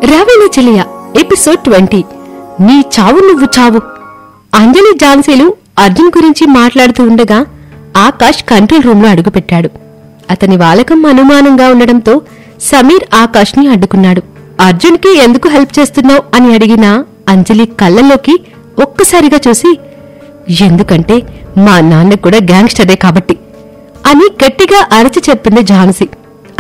రావేణ చెలియా episode 20 నీ చావు నువ్వు చావు. అంజలి ఝాన్సీలు అర్జున్ గురించి మాట్లాడుతూ ఉండగా ఆకాష్ కంట్రోల్ రూమ్ లో అడుగుపెట్టాడు. అతని వాలకం అనుమానంగా ఉండడంతో సమీర్ ఆకాష్ ని అడ్డుకున్నాడు. అర్జున్ కి ఎందుకు హెల్ప్ చేస్తున్నావు అని అడిగినా అంజలి కళ్ళల్లోకి ఒక్కసారిగా చూసి, ఎందుకంటే మా నాన్న కూడా గ్యాంగ్స్టరే కాబట్టి అని గట్టిగా అరచి చెప్పింది ఝాన్సీ.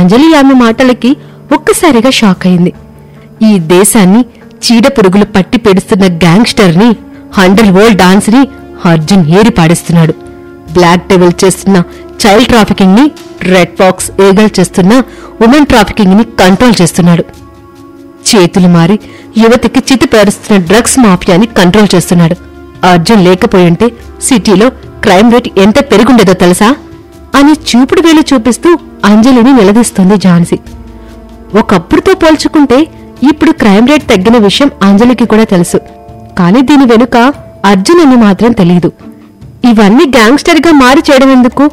అంజలి ఆమె మాటలకి ఒక్కసారిగా షాక్ అయింది. ఈ దేశాన్ని చీడపురుగులు పట్టి పెడుస్తున్న గ్యాంగ్స్టర్ ని, అండర్ వరల్డ్ డాన్స్ ని అర్జున్ ఏరి పాడిస్తున్నాడు. బ్లాక్ డెవిల్ చేస్తున్న చైల్డ్ ట్రాఫికింగ్ ని, రెడ్ ఫాక్స్ ఏగల్ చేస్తున్న ఉమెన్ ట్రాఫికింగ్ ని కంట్రోల్ చేస్తున్నాడు. చేతులు మారి యువతికి చితి పేరుస్తున్న డ్రగ్స్ మాఫియాని కంట్రోల్ చేస్తున్నాడు. అర్జున్ లేకపోయింటే సిటీలో క్రైమ్ రేట్ ఎంత పెరుగుండేదో తెలుసా అని చూపుడు వేలు చూపిస్తూ అంజలిని నిలదీస్తుంది ఝాన్సీ. ఒకప్పుడుతో పోల్చుకుంటే ఇప్పుడు క్రైమ్ రేట్ తగ్గిన విషయం అంజలికి కూడా తెలుసు. కాని దీని వెనుక అర్జున్ అని మాత్రం తెలీదు. ఇవన్నీ గ్యాంగ్స్టర్ గా మారి చేయడం ఎందుకు?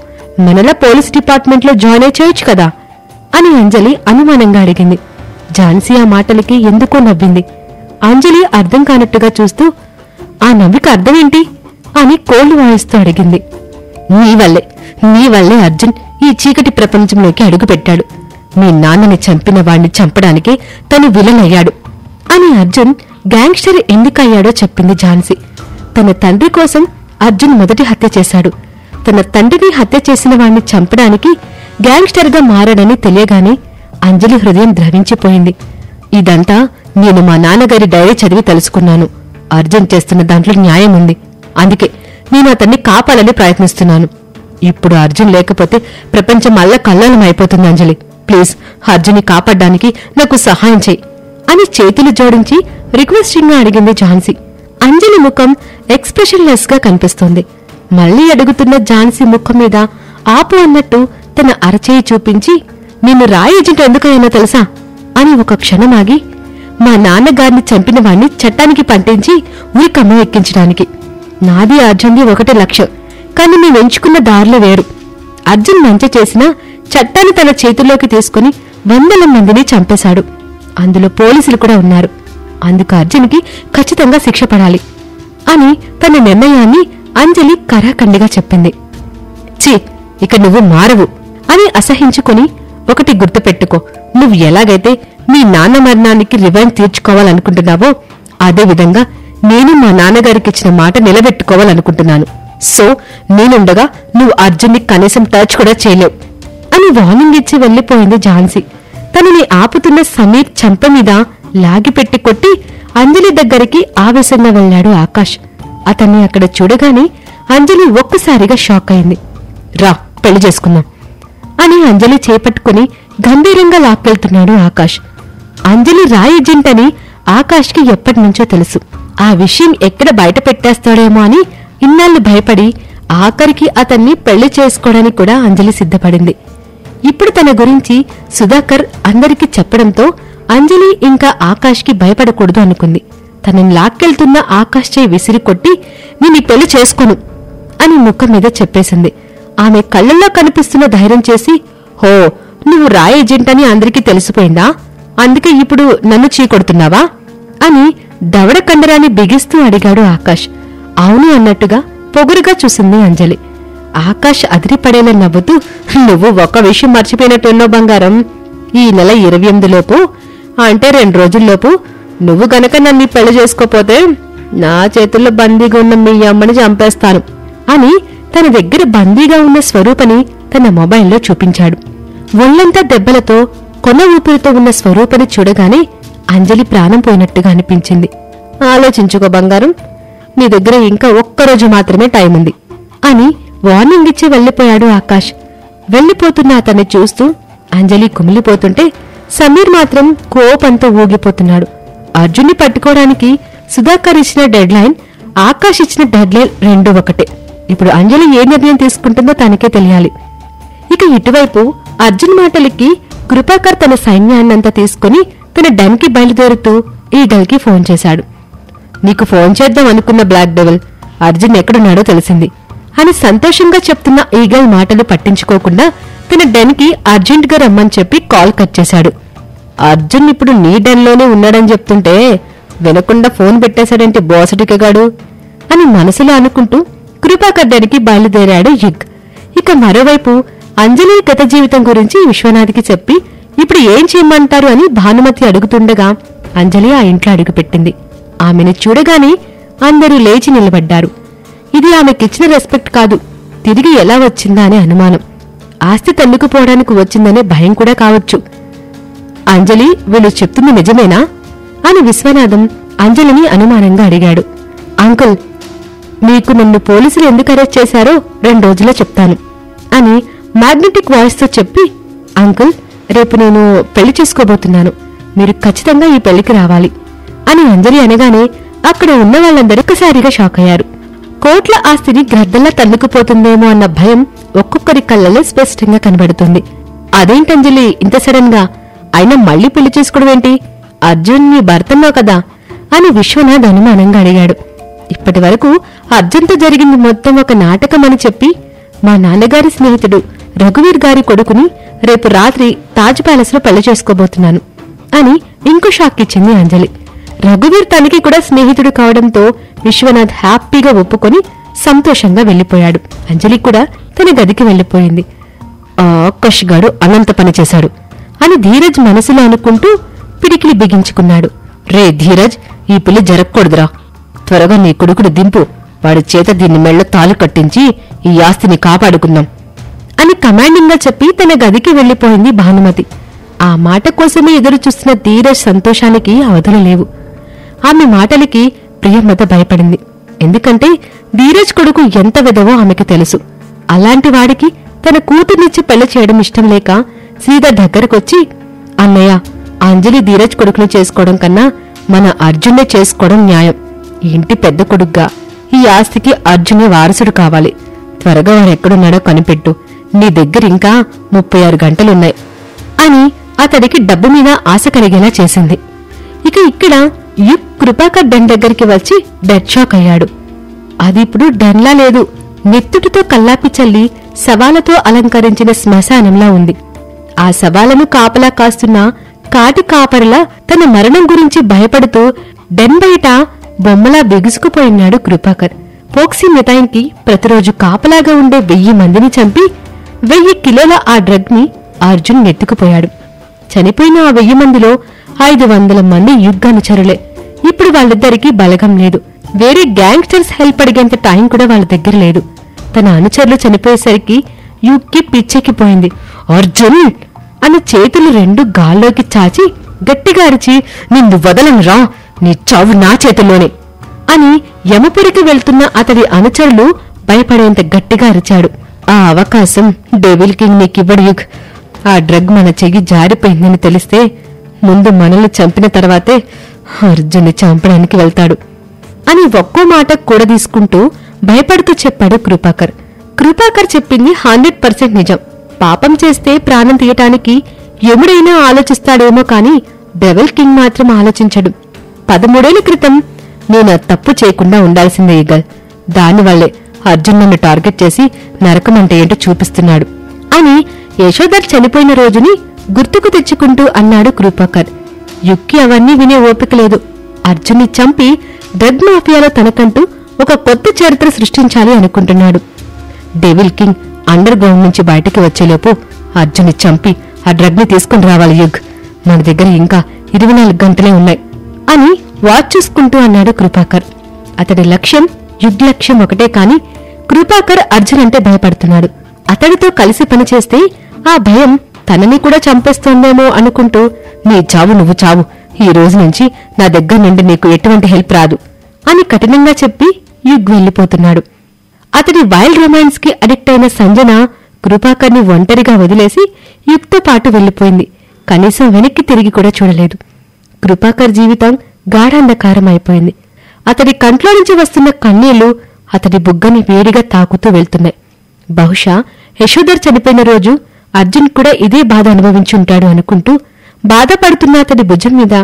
మనలా పోలీస్ డిపార్ట్మెంట్ లో జాయిన్ అయి చేయొచ్చు కదా అని అంజలి అనుమానంగా అడిగింది. ఝాన్సీ ఆ మాటలకి ఎందుకో నవ్వింది. అంజలి అర్థం కానట్టుగా చూస్తూ, ఆ నవ్వికి అర్థమేంటి అని కోళ్లు వాయిస్తూ అడిగింది. నీ వల్లే అర్జున్ ఈ చీకటి ప్రపంచంలోకి అడుగుపెట్టాడు. మీ నాన్నని చంపిన వాణ్ణి చంపడానికే తను విలన్ అయ్యాడు అని అర్జున్ గ్యాంగ్స్టర్ ఎందుకయ్యాడో చెప్పింది ఝాన్సీ. తన తండ్రి కోసం అర్జున్ మొదటి హత్య చేశాడు. తన తండ్రిని హత్య చేసిన వాణ్ణి చంపడానికి గ్యాంగ్స్టర్ గా మారాడని తెలియగానే అంజలి హృదయం ద్రవించిపోయింది. ఇదంతా నేను మా నాన్నగారి డైరీ చదివి తెలుసుకున్నాను. అర్జున్ చేస్తున్న దాంట్లో న్యాయం ఉంది. అందుకే నేను అతన్ని కాపాలని ప్రయత్నిస్తున్నాను. ఇప్పుడు అర్జున్ లేకపోతే ప్రపంచం అల్లకల్లోలం అయిపోతుంది. అంజలి, ప్లీజ్ అర్జున్ని కాపాడ్డానికి నాకు సహాయం చెయ్యి అని చేతులు జోడించి రిక్వెస్టింగ్ గా అడిగింది ఝాన్సీ. అంజలి ముఖం ఎక్స్ప్రెషన్ లెస్ గా కనిపిస్తోంది. మళ్లీ అడుగుతున్న ఝాన్సీ ముఖం మీద ఆపు అన్నట్టు తన అరచేయి చూపించి, నిన్ను రాయ్ ఏజెంట్ ఎందుకైనా తెలుసా అని ఒక క్షణమాగి, మా నాన్నగారిని చంపిన వాణ్ణి చట్టానికి పంటించి ఉరికమ్మ ఎక్కించడానికి. నాది అర్జున్ది ఒకటే లక్ష్యం, కాని మేమెంచుకున్న దారులు వేరు. అర్జున్ మంచి చేసినా చట్టాన్ని తన చేతుల్లోకి తీసుకుని వందల మందిని చంపేశాడు. అందులో పోలీసులు కూడా ఉన్నారు. అందుకు అర్జున్కి ఖచ్చితంగా శిక్ష పడాలి అని తన నిర్ణయాన్ని అంజలి కరాఖండిగా చెప్పింది. ఛీ, ఇక నువ్వు మారవు అని అసహించుకుని, ఒకటి గుర్తుపెట్టుకో, నువ్వు ఎలాగైతే మీ నాన్న మరణానికి రివెంజ్ తీర్చుకోవాలనుకుంటున్నావో అదేవిధంగా నేను మా నాన్నగారికిచ్చిన మాట నిలబెట్టుకోవాలనుకుంటున్నాను. సో నేనుండగా నువ్వు అర్జున్ని కనీసం టచ్ కూడా చేయలేవు అని వార్నింగ్ ఇచ్చి వెళ్లిపోయింది ఝాన్సీ. తనని ఆపుతున్న సమీర్ చెంప మీద లాగిపెట్టి కొట్టి అంజలి దగ్గరికి ఆవేశంగా వెళ్లాడు ఆకాష్. అతన్ని అక్కడ చూడగానే అంజలి ఒక్కసారిగా షాక్ అయింది. రా, పెళ్లి చేసుకుందాం అని అంజలి చేపట్టుకుని గంభీరంగా లాక్కెళ్తున్నాడు ఆకాష్. అంజలి రాయ్ ఏజెంట్ అని ఆకాష్కి ఎప్పటినుంచో తెలుసు. ఆ విషయం ఎక్కడ బయట పెట్టేస్తాడేమో అని ఇన్నాళ్లు భయపడి ఆఖరికి అతన్ని పెళ్లి చేసుకోవడానికి కూడా అంజలి సిద్ధపడింది. ఇప్పుడు తన గురించి సుధాకర్ అందరికీ చెప్పడంతో అంజలి ఇంకా ఆకాష్కి భయపడకూడదు అనుకుంది. తనని లాక్కెళ్తున్న ఆకాష్ చేయి విసిరి కొట్టి, నేను ఈ పెళ్లి చేసుకోను అని ముఖం మీద చెప్పేసింది. ఆమె కళ్ళల్లో కనిపిస్తున్న ధైర్యం చేసి, హో, నువ్వు రాయ్ ఏజెంట్ అని అందరికీ తెలిసిపోయిందా? అందుకే ఇప్పుడు నన్ను చీకొడుతున్నావా అని దవడ కండరాన్ని బిగిస్తూ అడిగాడు ఆకాష్. అవును అన్నట్టుగా పొగురుగా చూసింది అంజలి. ఆకాష్ అదిరిపడేలా నవ్వుతూ, నువ్వు ఒక విషయం మర్చిపోయినట్టున్నో బంగారం. ఈ నెల 28 లోపు, అంటే 2 రోజుల్లోపు నువ్వు గనక నన్ను పెళ్లి చేసుకోపోతే నా చేతుల్లో బందీగా ఉన్న మీ అమ్మని చంపేస్తాను అని తన దగ్గర బందీగా ఉన్న స్వరూపని తన మొబైల్లో చూపించాడు. ఒళ్లంతా దెబ్బలతో కొన ఊపిరితో ఉన్న స్వరూపని చూడగానే అంజలి ప్రాణం పోయినట్టుగా అనిపించింది. ఆలోచించుకో బంగారం, నీ దగ్గర ఇంకా ఒక్కరోజు మాత్రమే టైం ఉంది అని వార్నింగ్ ఇచ్చి వెళ్లిపోయాడు ఆకాష్. వెళ్లిపోతున్న అతన్ని చూస్తూ అంజలి కుమిలిపోతుంటే సమీర్ మాత్రం కోపంతో ఊగిపోతున్నాడు. అర్జున్ని పట్టుకోవడానికి సుధాకర్ ఇచ్చిన డెడ్ లైన్, ఆకాష్ ఇచ్చిన డెడ్ లైన్ రెండూ ఒకటే. ఇప్పుడు అంజలి ఏ నిర్ణయం తీసుకుంటుందో తనకే తెలియాలి. ఇక ఇటువైపు అర్జున్ మాటలకి కృపాకర్ తన సైన్యాన్నంతా తీసుకుని తన డెన్కి బయలుదేరుతూ ఈగల్కి ఫోన్ చేశాడు. నీకు ఫోన్ చేద్దాం అనుకున్న బ్లాక్ డెవిల్ అర్జున్ ఎక్కడున్నాడో తెలిసింది అని సంతోషంగా చెప్తున్న ఈగల్ మాటలు పట్టించుకోకుండా తన డెన్కి అర్జెంట్ గా రమ్మని చెప్పి కాల్ కట్ చేశాడు. అర్జున్ ఇప్పుడు నీ డెన్లోనే ఉన్నాడని చెప్తుంటే వినకుండా ఫోన్ పెట్టేశాడంటే బోసటికగాడు అని మనసులో అనుకుంటూ కృపాకర్ డెన్కి బయలుదేరాడు యుగ్. ఇక మరోవైపు అంజలి గత జీవితం గురించి విశ్వనాథ్కి చెప్పి ఇప్పుడు ఏం చేయమంటారు అని భానుమతి అడుగుతుండగా అంజలి ఆ ఇంట్లో అడుగుపెట్టింది. ఆమెను చూడగానే అందరూ లేచి నిలబడ్డారు. ఇది ఆమెకిచ్చిన రెస్పెక్ట్ కాదు, తిరిగి ఎలా వచ్చిందా అనే అనుమానం. ఆస్తి తన్నుకుపోవడానికి వచ్చిందనే భయం కూడా కావచ్చు. అంజలి, వీళ్ళు చెప్తుంది నిజమేనా అని విశ్వనాథం అంజలిని అనుమానంగా అడిగాడు. అంకుల్, మీకు నన్ను పోలీసులు ఎందుకు అరెస్ట్ చేశారో 2 రోజుల్లో చెప్తాను అని మ్యాగ్నెటిక్ వాయిస్తో చెప్పి, అంకుల్, రేపు నేను పెళ్లి చేసుకోబోతున్నాను, మీరు ఖచ్చితంగా ఈ పెళ్లికి రావాలి అని అంజలి అనగానే అక్కడ ఉన్న వాళ్ళందరూ ఒక్కసారిగా షాక్ అయ్యారు. కోట్ల ఆస్తిని గ్రద్దల్లా తన్నుకుపోతుందేమో అన్న భయం ఒక్కొక్కరి కళ్ళలో స్పష్టంగా కనబడుతుంది. అదేంటంజలి ఇంత సడన్ గా? అయినా మళ్లీ పెళ్లి చేసుకోవడమేంటి? అర్జున్ నీ భర్తన్నావు కదా అని విశ్వనాథ్ అనుమానంగా అడిగాడు. ఇప్పటి వరకు అర్జున్తో జరిగింది మొత్తం ఒక నాటకమని చెప్పి మా నాన్నగారి స్నేహితుడు రఘువీర్ గారి కొడుకుని రేపు రాత్రి తాజ్ ప్యాలెస్ లో పెళ్లి చేసుకోబోతున్నాను అని ఇంకో షాక్ ఇచ్చింది అంజలి. రఘువీర్ తనకి కూడా స్నేహితుడు కావడంతో విశ్వనాథ్ హ్యాపీగా ఒప్పుకొని సంతోషంగా వెళ్లిపోయాడు. అంజలి కూడా తన గదికి వెళ్లిపోయింది. ఆకాష్గాడు అనంత పని చేశాడు అని ధీరజ్ మనసులో అనుకుంటూ పిడికిలి బిగించుకున్నాడు. రే ధీరజ్, ఈ పెళ్లి జరగకూడదురా, త్వరగా నీ కొడుకుడు దింపు, వాడి చేత దీన్ని మెళ్ళ తాలు కట్టించి ఈ ఆస్తిని కాపాడుకుందాం అని కమాండింగ్ గా చెప్పి తన గదికి వెళ్లిపోయింది భానుమతి. ఆ మాట కోసమే ఎదురు చూస్తున్న ధీరజ్ సంతోషానికి అవధులు లేవు. ఆమె మాటలకి ప్రియమత భయపడింది. ఎందుకంటే ధీరజ్ కొడుకు ఎంత విధవో ఆమెకు తెలుసు. అలాంటి వాడికి తన కూతుర్నిచ్చి పెళ్లి చేయడం ఇష్టం లేక శ్రీధర్ దగ్గరకొచ్చి, అన్నయ్య, అంజలి ధీరజ్ కొడుకుని చేసుకోవడం కన్నా మన అర్జున్నే చేసుకోవడం న్యాయం. ఈ ఇంటి పెద్ద కొడుగ్గా ఈ ఆస్తికి అర్జునే వారసుడు కావాలి. త్వరగా వాడెక్కడున్నాడో కనిపెట్టు, నీ దగ్గర ఇంకా 36 గంటలున్నాయి అని అతడికి డబ్బు మీద ఆశ కలిగేలా చేసింది. ఇక ఇక్కడ యుగ్ కృపాకర్ డెన్ దగ్గరికి వచ్చి డెడ్ షాక్ అయ్యాడు. అది ఇప్పుడు డెన్లా లేదు, నెత్తుటితో కల్లాపి చల్లి శవాలతో అలంకరించిన శ్మశానంలా ఉంది. ఆ శవాలను కాపలా కాస్తున్న కాటి కాపరిలా తన మరణం గురించి భయపడుతూ డెన్ బయట బొమ్మలా బిగుసుకుపోయినాడు కృపాకర్. పోక్సీ మిఠాయికి ప్రతిరోజు కాపలాగా ఉండే 1000 మందిని చంపి 1000 కిలోల ఆ డ్రగ్ ని అర్జున్ నెత్తుకుపోయాడు. చనిపోయిన ఆ 1000 మందిలో 500 మంది యుగ్గానుచరులే. ఇప్పుడు వాళ్ళిద్దరికీ బలగం లేదు. వేరే గ్యాంగ్స్టర్స్ హెల్ప్ అడిగేంత టైం కూడా వాళ్ళ దగ్గర లేదు. తన అనుచరులు చనిపోయేసరికి యుగ్కి పిచ్చెక్కిపోయింది. అర్జున్ అన్న చేతులు 2 గాల్లోకి చాచి గట్టిగా అరిచి, నిన్ను వదలనురా, నీ చావు నా చేతుల్లోనే అని యమపురికి వెళ్తున్న అతడి అనుచరులు భయపడేంత గట్టిగా అరిచాడు. ఆ అవకాశం డెవిల్ కింగ్ నీకివ్వడు యుగ్. ఆ డ్రగ్ మన చెయ్యి జారిపోయిందని తెలిస్తే ముందు మనల్ని చంపిన తర్వాతే అర్జున్ని చంపడానికి వెళ్తాడు అని ఒక్కో మాట కూడదీసుకుంటూ భయపడుతూ చెప్పాడు కృపాకర్. కృపాకర్ చెప్పింది 100% నిజం. పాపం చేస్తే ప్రాణం తీయటానికి యముడైనా ఆలోచిస్తాడేమో కాని డెవిల్ కింగ్ మాత్రం ఆలోచించడు. 13 ఏళ్ల క్రితం నేను తప్పు చేయకుండా ఉండాల్సిందే ఈగల్. దానివల్లే అర్జున్ నన్ను టార్గెట్ చేసి నరకం అంటే ఏంటో చూపిస్తున్నాడు అని యశోధర్ చనిపోయిన రోజుని గుర్తుకు తెచ్చుకుంటూ అన్నాడు కృపాకర్. యుక్కి అవన్నీ వినే ఓపిక లేదు. అర్జున్ని చంపి డ్రగ్ మాఫియాలో తనకంటూ ఒక కొత్త చరిత్ర సృష్టించాలి అనుకుంటున్నాడు. డెవిల్ కింగ్ అండర్ గ్రౌండ్ నుంచి బయటకి వచ్చేలోపు అర్జున్ని చంపి ఆ డ్రగ్ ని తీసుకుని రావాలి యుగ్. మన దగ్గర ఇంకా 24 గంటలే ఉన్నాయి అని వాచ్ చూసుకుంటూ అన్నాడు కృపాకర్. అతడి లక్ష్యం యుగ్ లక్ష్యం ఒకటే కాని కృపాకర్ అర్జున్ అంటే భయపడుతున్నాడు. అతడితో కలిసి పనిచేస్తే ఆ భయం తనని కూడా చంపేస్తోందేమో అనుకుంటూ, నీ చావు నువ్వు చావు, ఈ రోజు నుంచి నా దగ్గర నుండి నీకు ఎటువంటి హెల్ప్ రాదు అని కఠినంగా చెప్పి యుగ్ వెళ్లిపోతున్నాడు. అతడి వైల్డ్ రొమాన్స్ కి అడిక్ట్ అయిన సంజన కృపాకర్ని ఒంటరిగా వదిలేసి యుగ్తో పాటు వెళ్లిపోయింది. కనీసం వెనక్కి తిరిగి కూడా చూడలేదు. కృపాకర్ జీవితం గాఢాంధకారం అయిపోయింది. అతడి కంట్లో నుంచి వస్తున్న కన్నీళ్లు అతడి బుగ్గని వేడిగా తాకుతూ వెళ్తున్నాయి. బహుశా యశోధర్ చనిపోయిన రోజు అర్జున్ కూడా ఇదే బాధ అనుభవించుంటాడు అనుకుంటూ బాధపడుతున్న అతడి భుజం మీద,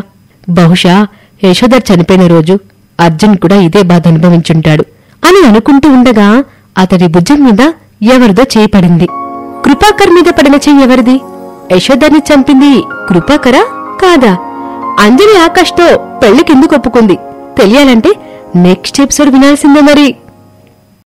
బహుశా యశోధర్ చనిపోయిన రోజు అర్జున్ కూడా ఇదే బాధ అనుభవించుంటాడు అని అనుకుంటూ ఉండగా అతడి భుజం మీద ఎవరిదో చేయి పడింది. కృపాకర్ మీద పడిన చెయ్యి ఎవరిది? యశోధర్ని చంపింది కృపాకరా కాదా? అంజలి ఆకాష్తో పెళ్లికెందుకు ఒప్పుకుంది తెలియాలంటే నెక్స్ట్ ఎపిసోడ్ వినాల్సిందే మరి.